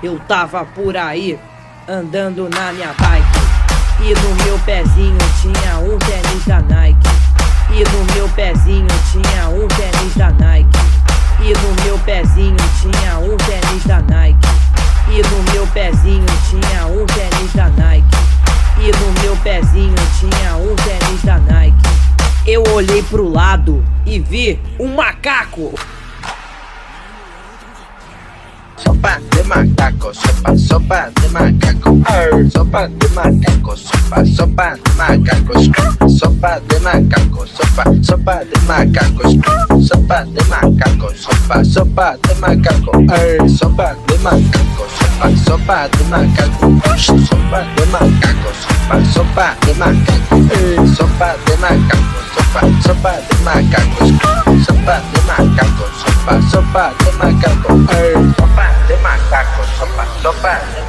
Eu tava por aí, andando na minha bike, e no meu pezinho tinha um tênis da Nike. E no meu pezinho tinha um tênis da Nike. E no meu pezinho tinha um tênis da Nike. E no meu pezinho tinha um tênis da Nike. E no meu pezinho tinha um tênis da Nike. Eu olhei pro lado e vi um macaco. Sopa de macaco, sopa de macaco, sopa de macaco, sopa de macacos, sopa de macaco, sopa de macacos, sopa de macaco, sopa de macaco, sopa de macaco, sopa de macaco, sopa de macaco, sopa de macaco, sopa de macaco, sopa de macacos, sopa de macaco, sopa de macaco, sopa de macaco, sopa de